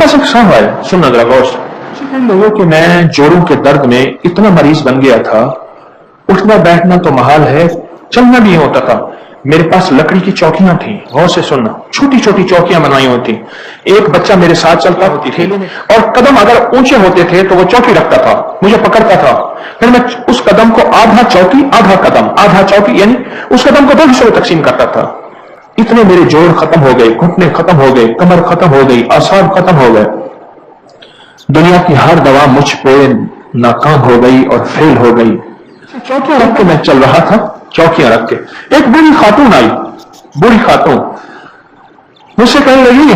पास एक सवाल है, सुनना जरा गौर से। इन लोगों के मैं जोड़ों के दर्द में इतना मरीज बन गया था, उठना बैठना तो महाल है, चलना भी होता था। मेरे पास लकड़ी की चौकियां थी, गौर से सुनना, छोटी छोटी चौकियां बनाई होती। एक बच्चा मेरे साथ चलता होती थी और कदम अगर ऊंचे होते थे तो वो चौकी रखता था, मुझे पकड़ता था। फिर मैं उस कदम को आधा चौकी आधा कदम, आधा चौकी, यानी उस कदम को 2 हिस्सों में तकसीम करता था। इतने मेरे जोड़ खत्म हो गए, घुटने खत्म हो गए, कमर खत्म हो गई, आसाब खत्म हो गए। दुनिया की हर दवा मुझ पे नाकाम हो गई और फेल हो गई। चौकियां रख के मैं चल रहा था, चौकियां रख के। एक बूढ़ी खातून आई, बूढ़ी खातून मुझसे कहने लगी,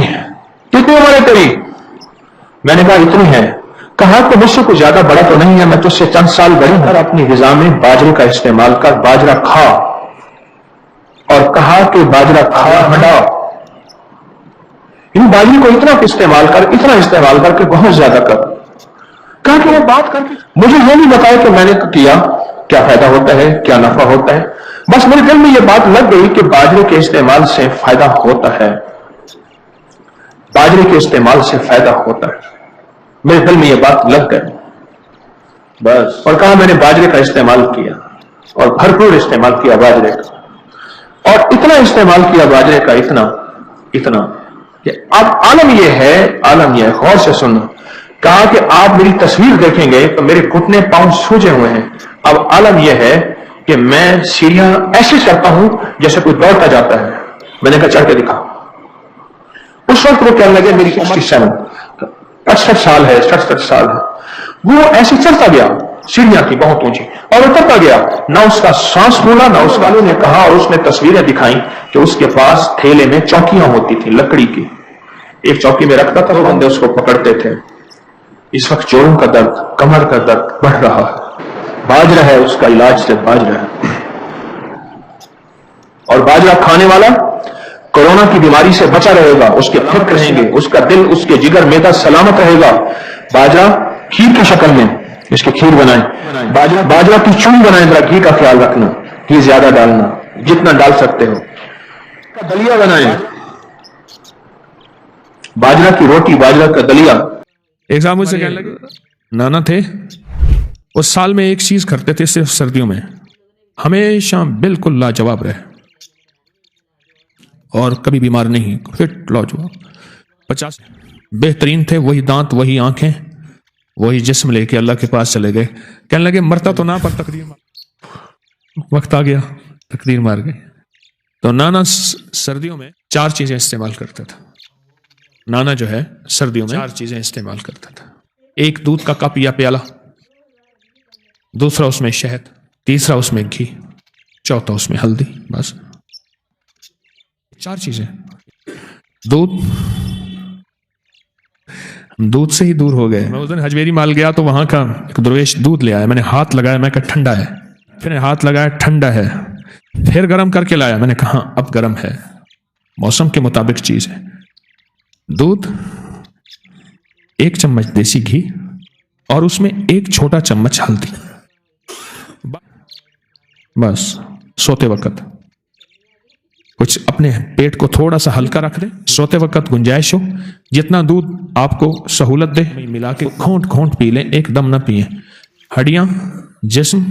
कितनी उम्र है तेरी? मैंने कहा इतनी है। कहा तो मुझसे कुछ ज्यादा बड़ा तो नहीं है, मैं तुझसे चंद साल बड़ी हूं। अपनी ग़िज़ा में बाजरे का इस्तेमाल कर, बाजरा खा। और कहा कि बाजरा खा हटा, इन बाजरे को इतना इस्तेमाल करके बहुत ज्यादा कर। कहा कि वो बात करके मुझे ये नहीं बताया कि मैंने किया क्या फायदा होता है, क्या नफा होता है। बस मेरे दिल में ये बात लग गई कि बाजरे के इस्तेमाल से फायदा होता है, बाजरे के इस्तेमाल से फायदा होता है। मेरे दिल में ये बात लग गई बस। और कहा मैंने बाजरे का इस्तेमाल किया और भरपूर इस्तेमाल किया बाजरे का, और इतना इस्तेमाल किया बाजरे का, इतना कि अब आलम यह है, गौर से सुनना। कहा कि आप मेरी तस्वीर देखेंगे तो मेरे घुटने पांव सूजे हुए हैं। अब आलम यह है कि मैं सीढ़ियां ऐसे चढ़ता हूं जैसे कोई दौड़ता जाता है। मैंने कहा चढ़ के दिखा। उस वक्त वो कहने लगे मेरी 68 साल है, 67 साल है। वो ऐसे चलता गया, सीढ़ियां थी बहुत ऊंची, और उतरता गया, ना उसका सांस फूला, ना उस वालों ने कहा। और उसने तस्वीरें दिखाई कि उसके पास थैले में चौकियां होती थी लकड़ी की, एक चौकी में रखता था, वो बंदे उसको पकड़ते थे। इस वक्त जोड़ों का दर्द, कमर का दर्द बढ़ रहा है। बाजरा है, उसका इलाज सिर्फ बाजरा है। और बाजरा खाने वाला कोरोना की बीमारी से बचा रहेगा, उसके फिट रहेंगे, उसका दिल, उसके जिगर, मैदा सलामत रहेगा। बाजरा खीर की शक्ल में इसकी खीर बनाएं, बाजरा की चून बनाएं। जरा घी का ख्याल रखना, घी ज्यादा डालना, जितना डाल सकते हो। दलिया बनाएं, बाजरा की रोटी, बाजरा का दलिया। एक साहब मुझसे कहने लगे, नाना थे, उस साल में एक चीज करते थे सिर्फ सर्दियों में, हमेशा बिल्कुल लाजवाब रहे और कभी बीमार नहीं, फिट लाजवाब 50 बेहतरीन थे। वही दांत, वही आंखें, वही जिस्म लेके अल्लाह के पास चले गए। कहने लगे मरता तो ना, पर तकदीर मार, वक्त आ गया तकदीर मार गई। तो नाना सर्दियों में 4 चीजें इस्तेमाल करता था। नाना जो है सर्दियों में 4 चीजें इस्तेमाल करता था। एक दूध का कप या प्याला, दूसरा उसमें शहद, तीसरा उसमें घी, चौथा उसमें हल्दी। बस 4 चीजें। दूध से ही दूर हो गए। मैं उस दिन हजवेरी माल गया तो वहां का एक दरवेश दूध ले आया। मैंने हाथ लगाया, मैं कहा ठंडा है। फिर हाथ लगाया, ठंडा है। फिर गर्म करके लाया, मैंने कहा अब गर्म है। मौसम के मुताबिक चीज है। दूध, 1 चम्मच देसी घी और उसमें 1 छोटा चम्मच हल्दी। बस सोते वक्त कुछ अपने पेट को थोड़ा सा हल्का रख दे, सोते वक्त गुंजाइश हो, जितना दूध आपको सहूलत दे मिला के घोंट घोंट पी लें, एकदम ना पिए। हड्डियां, जिस्म,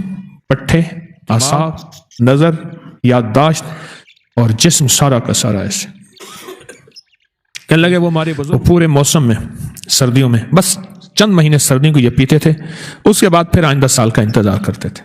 पट्ठे, आसाब, नजर, याददाश्त और जिस्म सारा का सारा ऐसे। कहने लगे वो हमारे बुजुर्ग पूरे मौसम में, सर्दियों में बस चंद महीने सर्दियों को ये पीते थे, उसके बाद फिर आइंदा साल का इंतजार करते थे।